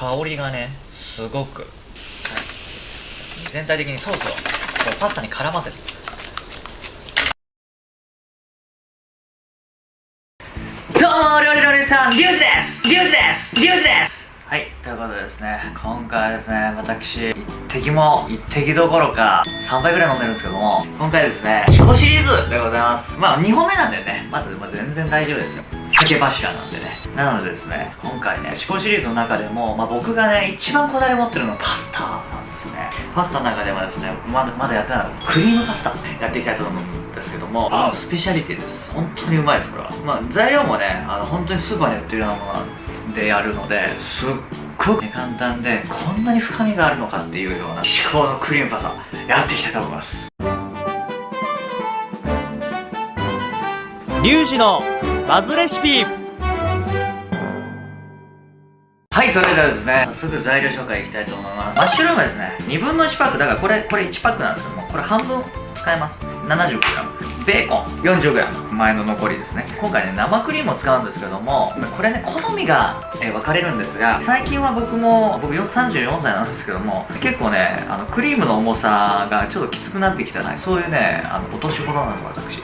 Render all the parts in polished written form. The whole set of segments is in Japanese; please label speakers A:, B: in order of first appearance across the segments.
A: 香りがねすごく、全体的にソースをこうパスタに絡ませていく。どうも料理のりさん、リュウジです。はい、ということでですね、今回はですね、私一滴どころか3杯ぐらい飲んでるんですけども、今回ですね、シコシリーズでございます。まあ2本目なんでね、まだ全然大丈夫ですよ。酒柱なんでね。なのでですね、今回ね、シコシリーズの中でも、僕がね一番こだわり持ってるのはパスタなんですね。パスタの中ではですね、まだやってないクリームパスタやっていきたいと思うんですけども、スペシャリティです。本当にうまいです、これは。材料もね、本当にスーパーで売ってるようなものでやるので、すっごく簡単で、こんなに深みがあるのかっていうような至高のクリームパスタやっていきたいと思います。
B: リュウジのバズレシピ。
A: はい、それではですね、早速材料紹介いきたいと思います。マッシュルームですね、2分の1パック、だからこれ1パックなんですけども、これ半分使います。70g、ベーコン 40g、前の残りですね。今回ね、生クリームを使うんですけども、これね、好みが分かれるんですが、最近は僕34歳なんですけども、結構ね、クリームの重さがちょっときつくなってきたな、そういうね、お年頃なんです、私。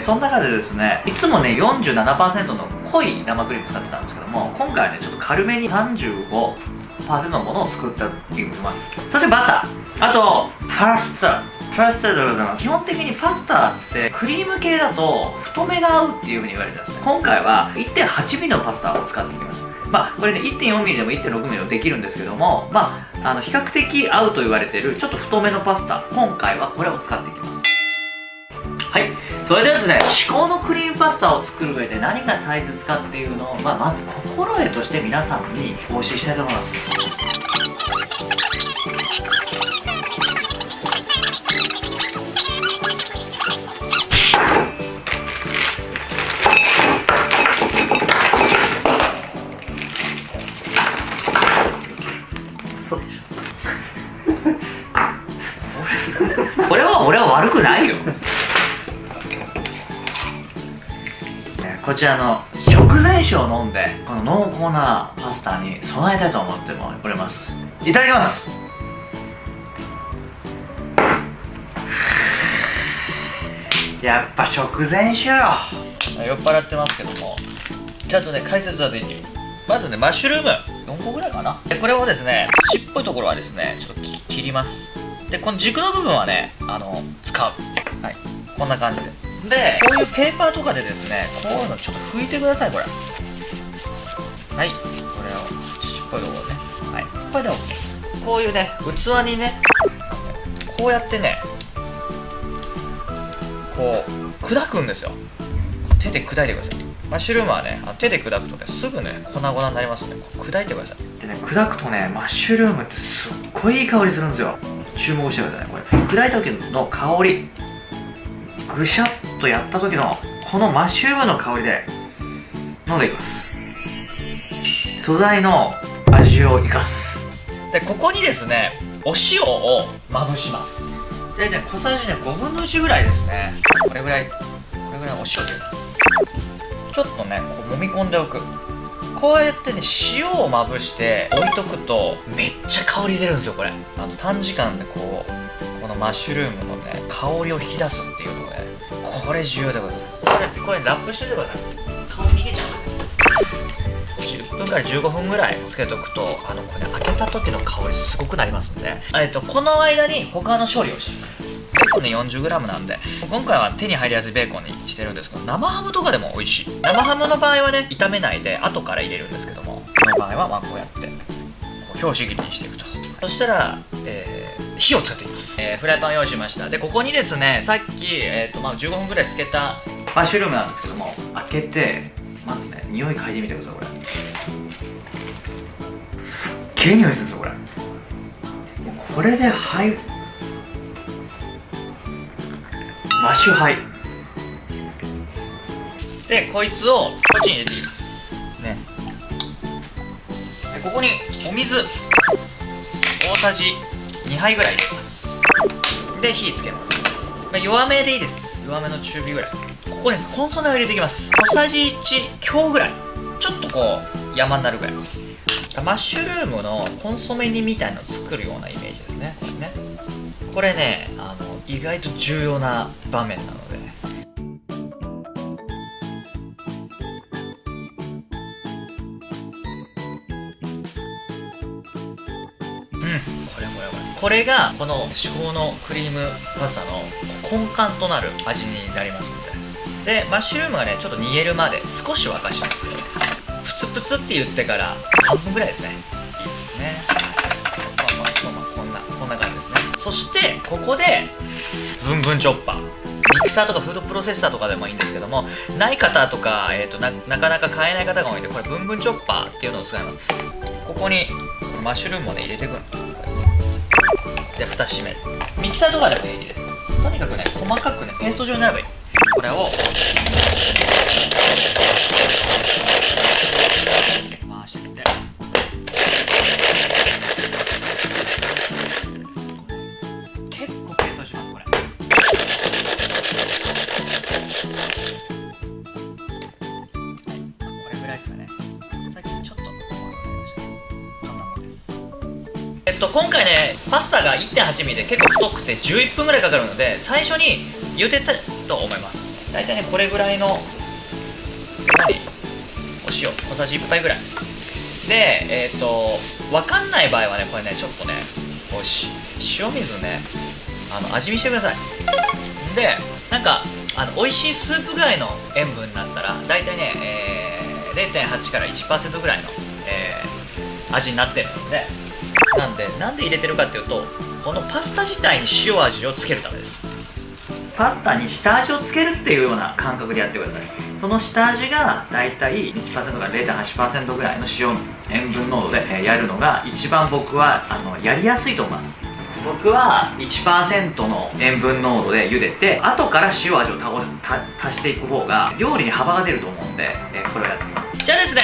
A: その中でですね、いつもね 47% の濃い生クリーム使ってたんですけども、今回はねちょっと軽めに 35% のものを作っていきます。そしてバター、あとパスタでございます。基本的にパスタってクリーム系だと太めが合うっていう風に言われてますね。今回は 1.8 ミリのパスタを使っていきます。これね 1.4 ミリでも 1.6 ミリでもできるんですけども、比較的合うと言われているちょっと太めのパスタ、今回はこれを使っていきます。はい、それではですね、至高のクリームパスタを作る上で何が大切かっていうのを、まず心得として皆さんにお教えしたいと思います。そうでしょこれは俺は悪くないよ。こちらの食前酒を飲んで、この濃厚なパスタに備えたいと思っております。いただきます。やっぱ食前酒よ。酔っ払ってますけども、ちゃんとね解説はできる。まずね、マッシュルーム4個ぐらいかな。でこれをですね、土っぽいところはですねちょっと切ります。でこの軸の部分はね使う。はい、こんな感じで。でこういうペーパーとかでですね、こういうのちょっと拭いてください。これはい、これを土っぽいところね、はい、これで OK。 こういうね器にね、こうやってね、こう砕くんですよ。手で砕いてください。マッシュルームはね、手で砕くとねすぐね粉々になりますので、こう砕いてください。でね、砕くとねマッシュルームってすっごいいい香りするんですよ。注目してくださいね。これ砕いた時の香り、ぐしゃっとやった時のこのマッシュルームの香りで飲んでいきます。素材の味を生かす。でここにですねお塩をまぶします。大体小さじね5分の1ぐらいですね。これぐらいお塩を入れます。ちょっとねこう揉み込んでおく。こうやってね塩をまぶして置いとくとめっちゃ香り出るんですよ。これ短時間でこのマッシュルームのね香りを引き出すっていうのがね、これ重要でございます。これラップしててください。香り逃げちゃう。10分から15分ぐらいつけとくと、これ開けた時の香りすごくなりますんで、この間に他の処理をしていきます。ベーコンね 40g なんで、今回は手に入りやすいベーコンにしてるんですけど、生ハムとかでも美味しい。生ハムの場合はね炒めないで後から入れるんですけども、この場合はこうやって拍子切りにしていくと。そしたら、火をつけていきます。フライパンを用意しました。でここにですね、さっき、15分ぐらいつけたマッシュルームなんですけども、開けてまずね匂い嗅いでみてください。これすっげえ匂いするんですよ。これではいマッシュハイで、こいつをこっちに入れていきますね。でここにお水大さじ2杯ぐらい入れます。で火つけます。弱めでいいです。弱めの中火ぐらい。ここにコンソメを入れていきます。小さじ1強ぐらい、ちょっとこう山になるぐらい。マッシュルームのコンソメ煮みたいのを作るようなイメージですね。これね、意外と重要な場面なので。これがこの至高のクリームパスタの根幹となる味になりますので。で、マッシュルームがね、ちょっと煮えるまで少し沸かしますけど、プツプツって言ってから3分ぐらいですね。いいですね。こんな感じですね。そしてここでブンブンチョッパー、ミキサーとかフードプロセッサーとかでもいいんですけども、ない方とか、なかなか買えない方が多いんで、これブンブンチョッパーっていうのを使います。ここにマッシュルームをね入れていくの。で、蓋閉める。ミキサーとかでもいいです。とにかくね、細かくね、ペースト状になればいい。これを回してみて、結構ペーストします。これこれぐらいですかね。最近ちょっとこんなもんです。今回ね、パスタが 1.8 ミリで結構太くて11分ぐらいかかるので、最初に茹でたと思います。だいたいね、これぐらいの、お塩小さじ1杯ぐらいで、わかんない場合はね、これね、ちょっとね、塩水ね、味見してください。で、なんか美味しいスープぐらいの塩分になったら、だいたいね、0.8 から 1% ぐらいの、味になってるので、なんで入れてるかっていうと、このパスタ自体に塩味をつけるためです。パスタに下味をつけるっていうような感覚でやってください。その下味がだいたい 1% から 0.8% ぐらいの塩分濃度でやるのが一番僕はやりやすいと思います。僕は 1% の塩分濃度で茹でて、後から塩味を足していく方が料理に幅が出ると思うんで、これをやってみます。じゃあですね、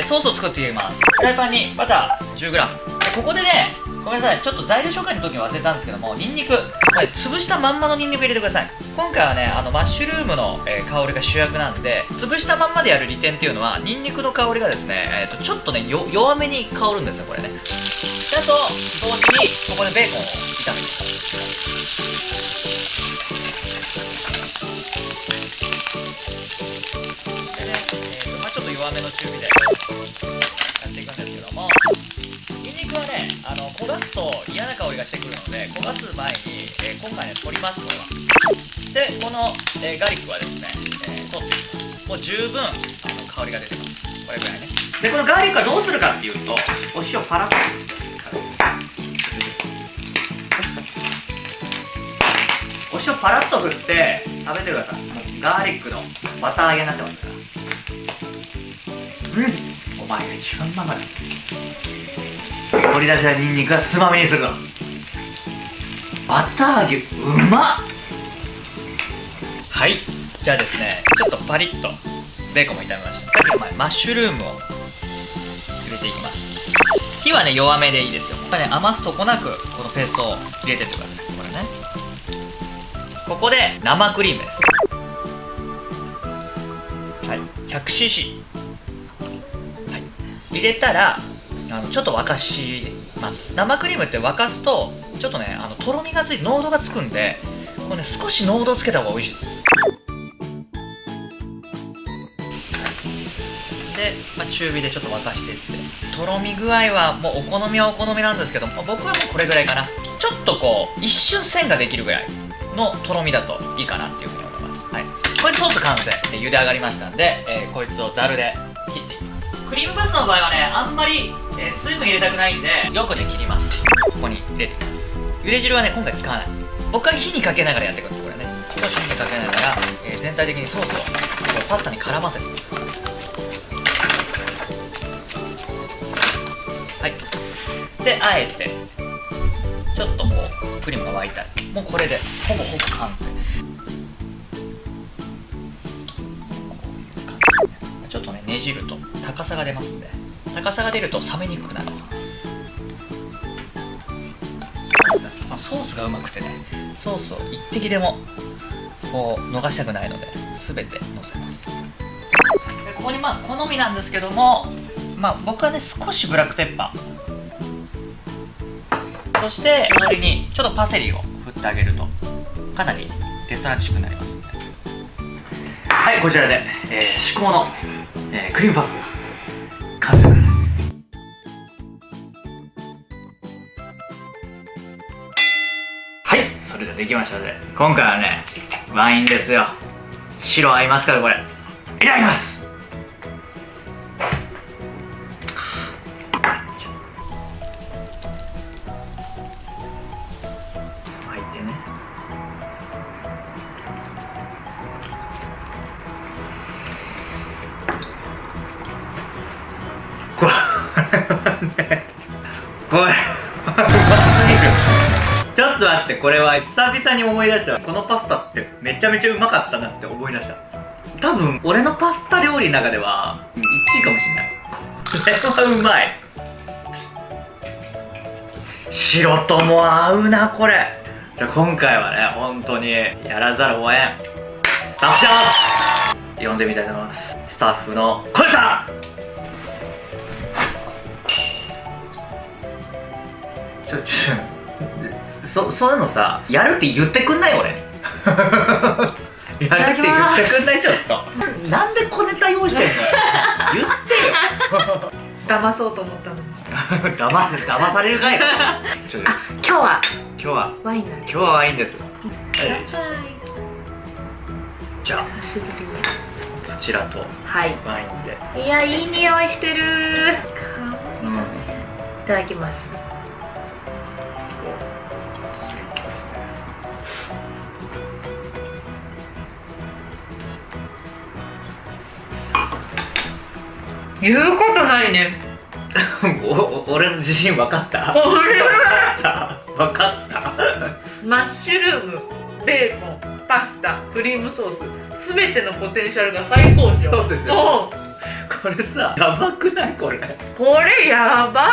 A: ソースを作っていきます。フライパンにバター 10g。ここでね、ごめんなさい、ちょっと材料紹介の時に忘れたんですけども、ニンニク、これ潰したまんまのニンニク入れてください。今回はね、マッシュルームの、香りが主役なんで、潰したまんまでやる利点っていうのは、ニンニクの香りがですね、ちょっとね、弱めに香るんですよ、これね。あと同時にここでベーコンを炒めていきます。でね、ちょっと弱めの中火でやっていくんですけども、ニンニクはね、焦がすと嫌な香りがしてくるので、焦がす前に、今回ね取ります。これはで、この、ガーリックはですね、取っていきます。もう十分香りが出てます。これぐらいね。で、このガーリックはどうするかっていうと、お塩パラッとお塩パラッと振って食べてください。もうガーリックのバター揚げになってますから。お前が一番うまかった。取り出したニンニクはつまみにするの。バター揚げうまっ。はい、じゃあですね、ちょっとパリッとベーコンも炒めました。さっきの前マッシュルームを入れていきます。火はね弱めでいいですよ。これね、余すとこなくこのペーストを入れてってください。これね、ここで生クリームです。はい、100cc、はい、入れたらちょっと沸かします。生クリームって沸かすとちょっとねとろみがついて濃度がつくんで、これね少し濃度つけた方が美味しいです。で、中火でちょっと沸かしていって、とろみ具合はもうお好みはお好みなんですけど、僕はもうこれぐらいかな。ちょっとこう一瞬線ができるぐらいのとろみだといいかなっていうふうに思います。はい、これでソース完成で茹で上がりましたんで、こいつをざるで切っていきます。クリームパスタの場合はね、あんまり、水分入れたくないんでよくね切ります。ここに入れていきます。茹で汁はね今回使わない。僕は火にかけながらやっていくんです。これね、少し火にかけながら、全体的にソースをパスタに絡ませていきます。はい、であえてちょっとこうクリームが沸いたら、もうこれでほぼ完成。ちょっとねねじると高さが出ますんで、高さが出ると冷めにくくなる。ソースがうまくてね、ソースを一滴でもこう逃したくないので全てのせます。でここに好みなんですけども、まあ僕はね少しブラックペッパー、そして隣にちょっとパセリを振ってあげるとかなりレストランチックになりますね。はい、こちらで、至高の、クリームパスタ完成です。はい、それではできましたので、今回はねワインですよ。白合いますからこれ、いただきます。巻いてね。これはね、これうますぎる。ちょっと待って、これは久々に思い出した。このパスタってめちゃめちゃうまかったなって思い出した。多分俺のパスタ料理の中では1位かもしれない。これはうまい。白とも合うなこれ。じゃあ今回はね本当にやらざるを得んスタッフシャー呼んでみたいと思います。スタッフのこれさん、そういうのさ、やるって言ってくんない俺。やるって言ってくんない。ちょっとなんで小ネタ用意してんのよ。言ってよ。
C: 騙そうと思ったのに。
A: 騙されるかい。ちょっと
C: 今日は
A: ワイン
C: なんで。
A: ワインです。はい、じゃあ
C: 久しぶりに。
A: こちらと
C: はい
A: ワインで。
C: いや、いい匂いしてる。
A: うん、
C: いただきます。言うことないね。
A: 俺の自信分かった。
C: これ
A: 分かった。
C: マッシュルーム、ベーコン、パスタ、クリームソース、すべてのポテンシャルが最高潮。
A: そうですよ。これさ、やばくないこれ。
C: これやばい。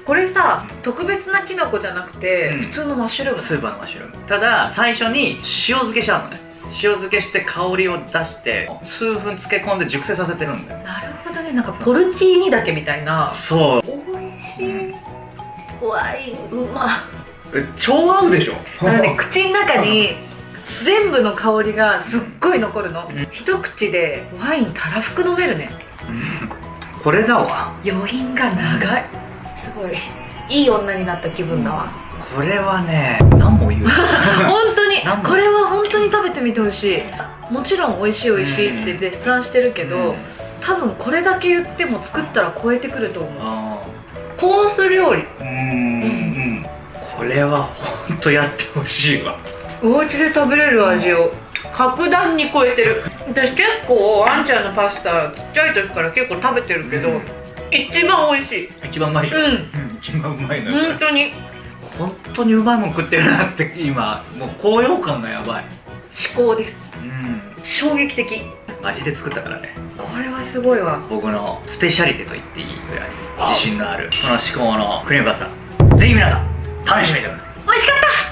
C: これさ、特別なキノコじゃなくて、
A: うん
C: 普通のマッシュルーム。
A: スーパーのマッシュルーム。ただ最初に塩漬けしちゃうのね。塩漬けして香りを出して数分漬け込んで熟成させてるんだよ。
C: なるほどね、なんかポルチーニだけみたいな。
A: そう、
C: おいしい。ワインうま。
A: 超合うでしょ。
C: なので口の中に全部の香りがすっごい残るの。一口でワインたらふく飲めるね。
A: これだわ。
C: 余韻が長い。すごいいい女になった気分だわ。
A: これはね、何も言う。
C: 本当に
A: なんだ
C: これは本当に食べてみてほしい。もちろん美味しい美味しいって絶賛してるけど、多分これだけ言っても作ったら超えてくると思う。
A: あ
C: コース料理。
A: これは本当やってほしいわ。
C: お家で食べれる味を格段に超えてる。私結構あんちゃんのパスタちっちゃい時から結構食べてるけど、一番美味しい。
A: 一番うまいでしょ。
C: うん
A: 一番うまいのよ。
C: 本
A: 本当にうまいもん食ってるなって今もう高揚感がやばい。
C: 至高です。
A: うん、
C: 衝撃的。
A: 味で作ったからね。
C: これはすごいわ。
A: 僕のスペシャリテと言っていいぐらい自信のあるこの至高のクリームパスタ、ぜひ皆さん試してみてください。
C: 美味しかった。